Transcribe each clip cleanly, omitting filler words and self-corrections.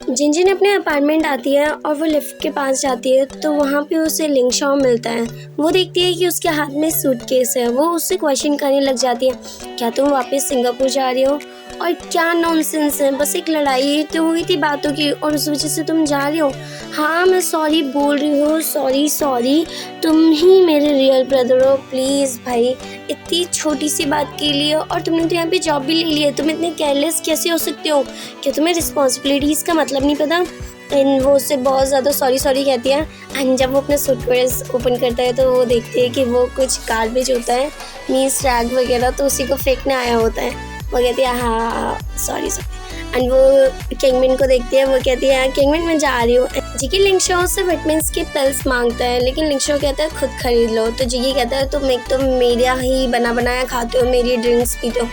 जिनजिन अपने अपार्टमेंट आती है और वो लिफ्ट के पास जाती है तो वहाँ पे उसे लिंगशाओ मिलता है। वो देखती है कि उसके हाथ में सूटकेस है। वो उससे क्वेश्चन करने लग जाती है, क्या तुम वापस सिंगापुर जा रहे हो? और क्या नॉनसेंस है, बस एक लड़ाई तो हुई थी बातों की और उस वजह से तुम जा रहे हो। हाँ मैं सॉरी बोल रही हूँ, सॉरी, तुम ही मेरे रियल ब्रदर हो। प्लीज़ भाई, इतनी छोटी सी बात के लिए, और तुमने तो यहाँ पे जॉब भी ले ली है, तुम इतने केयरलेस कैसे हो सकते हो? क्या तुम्हें रिस्पॉन्सिबिलिटीज़ का मतलब नहीं पता? एंड वो उससे बहुत ज़्यादा सॉरी कहती है। एंड जब वो अपना सूटकेस ओपन करता है तो वो देखते हैं कि वो कुछ गार्बेज होता है, मीन्स रैग वगैरह, तो उसी को फेंकने आया होता है। वो कहती है हाँ सॉरी। एंड वो किंगमिन को देखती है। वो कहती है किंगमिन मैं जा रही हूँ। जिगी लिंगशाओ से विटामिन्स के पिल्स मांगता है, लेकिन लिंगशाओ कहता है खुद खरीद लो। तो जिगी कहता है तुम एक तो मेरा ही बना बनाया खाते हो, मेरी ड्रिंक्स पीते हो।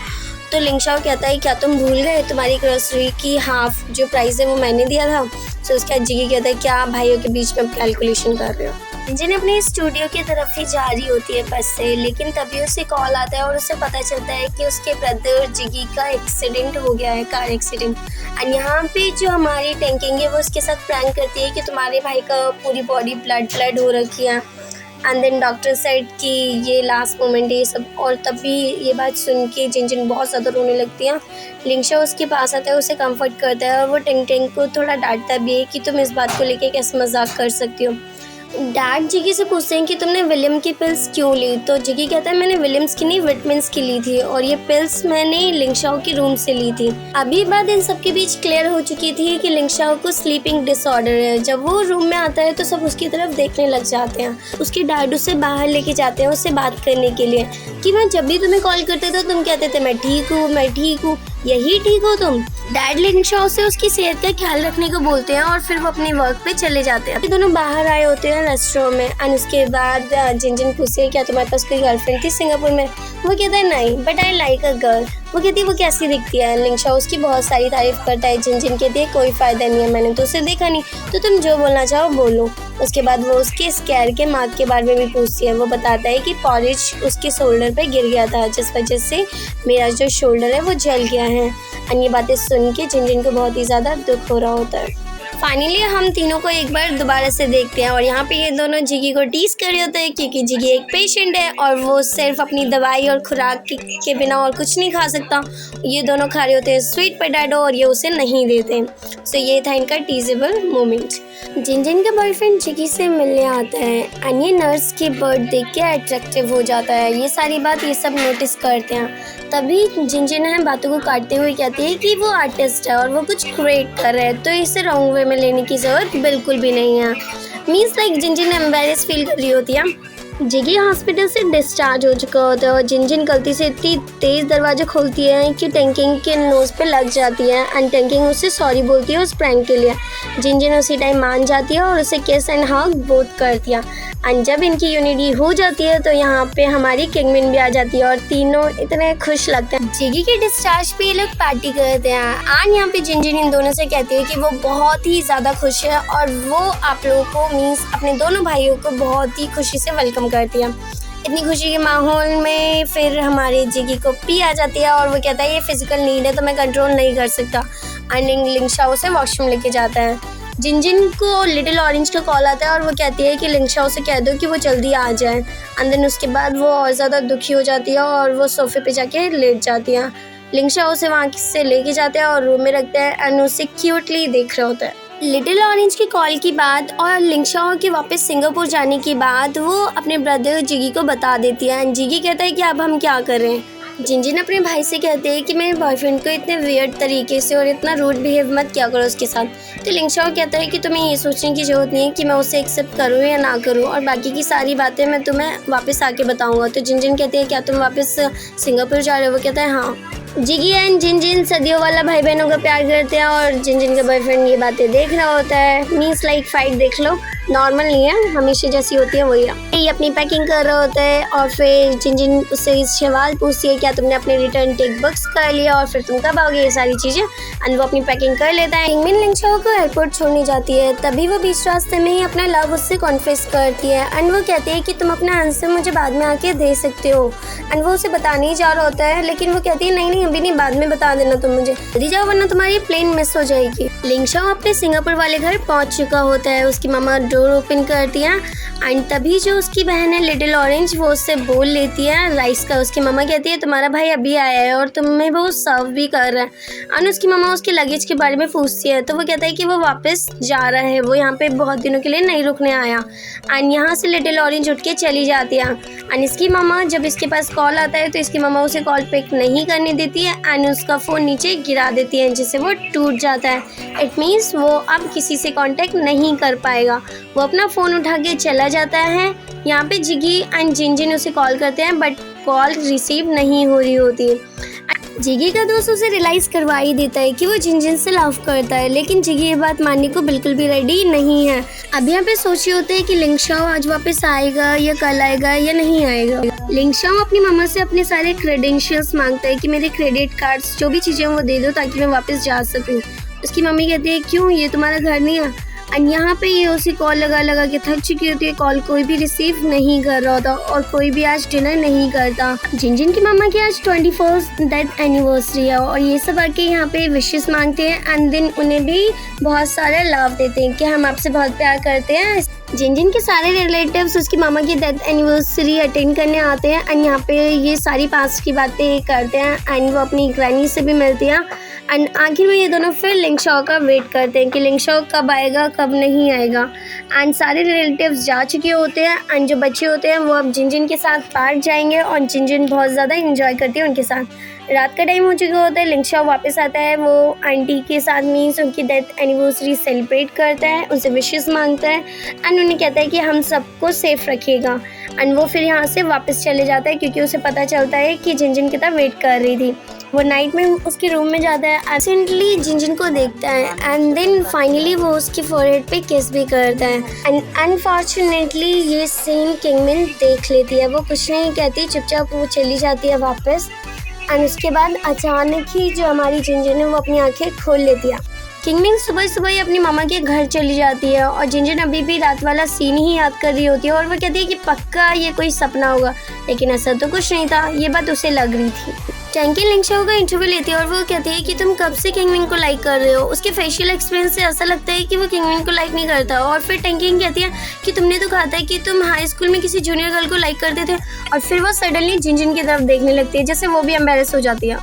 तो लिंगशाओ कहता है क्या तुम भूल गए, तुम्हारी ग्रोसरी की हाफ जो प्राइस है वो मैंने दिया था। तो उसके बाद जिगी कहता है क्या भाइयों के बीच में कैलकुलेशन कर रहे हो। जिन अपने स्टूडियो की तरफ ही जा रही होती है बस से, लेकिन तभी उसे कॉल आता है और उसे पता चलता है कि उसके ब्रदर जिगी का एक्सीडेंट हो गया है, कार एक्सीडेंट। एंड यहाँ पे जो हमारी टैंकिंग है वो उसके साथ प्रैंक करती है कि तुम्हारे भाई का पूरी बॉडी ब्लड हो रखी है। एंड देन डॉक्टर सेड कि ये लास्ट मोमेंट है ये सब। और तभी ये बात सुन के जिन बहुत ज़्यादा रोने लगती है। लिंगशाओ उसके पास आता है, उसे कंफर्ट करता है और वो टेंग को थोड़ा डांटता भी है कि तुम इस बात को लेके कैसे मजाक कर सकती हो। डैड जिगी से पूछते हैं कि तुमने विलियम की पिल्स क्यों ली। तो जिगी कहता है मैंने विलियम्स की नहीं विटामिन्स की ली थी, और ये पिल्स मैंने लिंगशाओ के रूम से ली थी। अभी बात इन सबके बीच क्लियर हो चुकी थी कि लिंगशाओ को स्लीपिंग डिसऑर्डर है। जब वो रूम में आता है तो सब उसकी तरफ देखने लग जाते हैं। उसके डैड उसे बाहर लेके जाते हैं उससे बात करने के लिए कि मैं जब भी तुम्हें कॉल करते थे तुम कहते थे मैं ठीक हूँ, यही ठीक हो तुम। डैड लिंगशाओ से उसकी सेहत का ख्याल रखने को बोलते हैं और फिर वो अपने वर्क पे चले जाते हैं। दोनों बाहर आए होते हैं रेस्टोरेंट में। एंड उसके बाद जिन पूछते हैं क्या तुम्हारे पास कोई गर्लफ्रेंड थी सिंगापुर में। वो कहता है नहीं, but I like a girl. वो कहती है वो कैसी दिखती है। लिंगशाओ उसकी बहुत सारी तारीफ करता है। जिन कहती है कोई फ़ायदा नहीं है, मैंने तो उसे देखा नहीं, तो तुम जो बोलना चाहो बोलो। उसके बाद वो उसके स्कैर के मार्क के बारे में भी पूछती है। वो बताता है कि पॉलिश उसके शोल्डर पे गिर गया था, जिस वजह से मेरा जो शोल्डर है वो जल गया है। और ये बातें सुन के जिन को बहुत ही ज़्यादा दुख हो रहा होता है। फाइनली हम तीनों को एक बार दोबारा से देखते हैं और यहाँ पे ये दोनों जिगी को टीज कर रहे होते हैं क्योंकि जिगी एक पेशेंट है और वो सिर्फ अपनी दवाई और खुराक के बिना और कुछ नहीं खा सकता। ये दोनों खा रहे होते हैं स्वीट पोटैटो और ये उसे नहीं देते। सो ये था इनका टीजेबल मोमेंट। जिन का बॉयफ्रेंड जिगी से मिलने आता है एंड ये नर्स की बर्ड देख के अट्रैक्टिव हो जाता है। ये सारी बात ये सब नोटिस करते हैं। तभी जिन है बातों को काटते हुए कहती है कि वो आर्टिस्ट है और वो कुछ क्रिएट कर रहा है, तो इसे रॉन्ग वे में लेने की ज़रूरत बिल्कुल भी नहीं है। मीन्स लाइक जिन एम्बेरस फील कर रही होती है। जिगी हॉस्पिटल से डिस्चार्ज हो चुका होता है और जिन गलती से इतनी तेज़ दरवाजा खोलती है कि टैंकिंग के नोज़ पे लग जाती है एंड टैंकिंग उससे सॉरी बोलती है उस प्रैंक के लिए। जिन उसी टाइम मान जाती है और उसे किस एंड हग बोथ करती है। एंड जब इनकी यूनिटी हो जाती है तो यहाँ पे हमारी किंगमिन भी आ जाती है और तीनों इतने खुश लगते हैं। जिगी के डिस्चार्ज पे ये लोग पार्टी करते हैं एंड यहाँ पे जिन इन दोनों से कहती है कि वो बहुत ही ज़्यादा खुश है और वो आप लोगों को मीन्स अपने दोनों भाइयों को बहुत ही खुशी से वेलकम करती है। इतनी खुशी के माहौल में फिर हमारे जिगी को पी आ जाती है और वो कहता है ये फिजिकल नीड है तो मैं कंट्रोल नहीं कर सकता। एंड लिंगशाओ से वॉशरूम लेके जाता है। जिन को लिटिल ऑरेंज का कॉल आता है और वो कहती है कि लिंगशाओ से कह दो कि वो जल्दी आ जाए। एंड देन उसके बाद वो और ज़्यादा दुखी हो जाती है और वो सोफे पे जाके लेट जाती है। लिंगशाओ से वहाँ से लेके जाते हैं और रूम में रखते हैं एंड उसे क्यूटली देख रहा होता है। लिटिल ऑरेंज की कॉल के बाद और लिंगशाओ के वापस सिंगापुर जाने के बाद वो अपने ब्रदर जिगी को बता देती है। एंड जिगी कहता है कि अब हम क्या करें। जिन अपने भाई से कहते हैं कि मेरे बॉयफ्रेंड को इतने वियर्ड तरीके से और इतना रूड बिहेव मत किया करो उसके साथ। तो लिंगशाओ कहता है कि तुम्हें ये सोचने की ज़रूरत नहीं है कि मैं उसे एक्सेप्ट करूँ या ना करूँ और बाकी की सारी बातें मैं तुम्हें वापस आके बताऊँगा। तो जिन कहते हैं क्या तुम वापस सिंगापुर जा रहे हो? वो कहता है हाँ। जिगी एंड जिन सदियों वाला भाई बहनों का प्यार करते हैं और जिन का बॉयफ्रेंड ये बातें देख रहा होता है। मीन्स लाइक फाइट देख लो, नॉर्मल नहीं है, हमेशा जैसी होती है वही है। ये अपनी पैकिंग कर रहा होता है और फिर जिन उससे इस सवाल पूछती है क्या तुमने अपने रिटर्न टिकट बुक्स कर लिया और फिर तुम कब आओगे, ये सारी चीज़ें। एंड वो अपनी पैकिंग कर लेता है। किंगमिन लिंगशाओ को एयरपोर्ट छोड़ने जाती है। तभी वो बीच रास्ते में ही अपना लव उससे कॉन्फेस करती है एंड वो कहती है कि तुम अपना आंसर मुझे बाद में आके दे सकते हो। एंड वो उसे बताने ही जा रहा होता है लेकिन वो कहती है नहीं अभी नहीं, बाद में बता देना तुम मुझे, जल्दी जाओ वरना तुम्हारी प्लेन मिस हो जाएगी। लिंगशाओ अपने सिंगापुर वाले घर पहुंच चुका होता है। उसकी मामा डोर ओपन करती है एंड तभी जो उसकी बहन है लिटिल ऑरेंज वो उससे बोल लेती है राइस का। उसकी मामा कहती है तुम्हारा भाई अभी आया है और तुम्हें वो सर्व भी कर रहा है। एंड उसकी मामा उसके लगेज के बारे में पूछती है तो वो कहता है कि वो वापस जा रहा है, वो यहाँ पे बहुत दिनों के लिए नहीं रुकने आया। एंड यहाँ से लिटिल ऑरेंज उठ के चली जाती है। एंड इसकी मामा जब इसके पास कॉल आता है तो इसकी मामा उसे कॉल पिक नहीं करने देती है एंड उसका फ़ोन नीचे गिरा देती है जिससे वो टूट जाता है। इट मीन्स वो अब किसी से कांटेक्ट नहीं कर पाएगा। वो अपना फ़ोन उठा के चला जाता है। यहाँ पे जिगी एंड जिनजिन उसे कॉल करते हैं बट कॉल रिसीव नहीं हो रही होती। जिगी का दोस्त उसे रियलाइज़ करवा ही देता है कि वो जिनजिन से लव करता है, लेकिन जिगी ये बात मानने को बिल्कुल भी रेडी नहीं है। अब यहाँ पे सोच रहे होते हैं कि लिंगशाओ आज वापस आएगा या कल आएगा या नहीं आएगा। लिंगशाओ अपनी मामा से अपने सारे क्रेडेंशियल्स मांगता है कि मेरे क्रेडिट कार्ड्स जो भी चीज़ें वो दे दो ताकि मैं वापस जा सकूँ। उसकी मम्मी कहती है क्यों, ये तुम्हारा घर नहीं है। एंड यहाँ पे ये उसे कॉल लगा के थक चुकी होती है। कॉल कोई भी रिसीव नहीं कर रहा होता और कोई भी आज डिनर नहीं करता। जिनजिन की मामा की आज 24th डेथ एनिवर्सरी है और ये सब आके यहाँ पे विशेस मांगते हैं एंड देन उन्हें भी बहुत सारे लव देते हैं कि हम आपसे बहुत प्यार करते हैं। जिनजिन के सारे रिलेटिव्स उसकी मामा की डेथ एनिवर्सरी अटेंड करने आते हैं एंड यहाँ पे ये सारी पास्ट की बातें करते हैं एंड वो अपनी ग्रैनी से भी मिलती हैं। एंड आखिर में ये दोनों फिर लिंगशाओ का वेट करते हैं कि लिंगशाओ कब आएगा कब नहीं आएगा। एंड सारे रिलेटिव्स जा चुके होते हैं एंड जो बच्चे होते हैं वो अब जिनजिन के साथ पार्क जाएंगे और जिनजिन बहुत ज़्यादा इंजॉय करती है उनके साथ। रात का टाइम हो चुका होता है। लिंगशाओ वापस आता है, वो आंटी के साथ मीन्स उनकी डेथ एनिवर्सरी सेलिब्रेट करता है, उनसे विशेस मांगता है एंड उन्हें कहता है कि हम सबको सेफ रखिएगा। एंड वो फिर यहाँ से वापस चले जाता है क्योंकि उसे पता चलता है कि जिनजिन कितना वेट कर रही थी। वो नाइट में उसके रूम में जाता है, एक्सीडेंटली जिनजिन को देखता है एंड देन फाइनली वो उसके फोरहेड पे किस भी करता है। एंड अनफॉर्चुनेटली ये सीन किंगमिन देख लेती है। वो कुछ नहीं कहती, चुपचाप वो चली जाती है वापस। एंड उसके बाद अचानक ही जो हमारी जिनजिन है वो अपनी आंखें खोल लेती है। किंगमिन सुबह सुबह ही अपनी मामा के घर चली जाती है और जिनजिन अभी भी रात वाला सीन ही याद कर रही होती है और वो कहती है कि पक्का ये कोई सपना होगा, लेकिन ऐसा तो कुछ नहीं था, ये बात उसे लग रही थी। टैंकी लिंगशाओ का इंटरव्यू लेती है और वो कहती है कि तुम कब से किंगमिन को लाइक कर रहे हो। उसके फेशियल एक्सप्रेशन से ऐसा लगता है कि वो किंगमिन को लाइक नहीं करता। और फिर टैंकी कहती है कि तुमने तो कहा था कि तुम हाई स्कूल में किसी जूनियर गर्ल को लाइक करते थे। और फिर वो सडनली जिनजिन की तरफ देखने लगती है जैसे वो भी एम्बैरेस हो जाती है।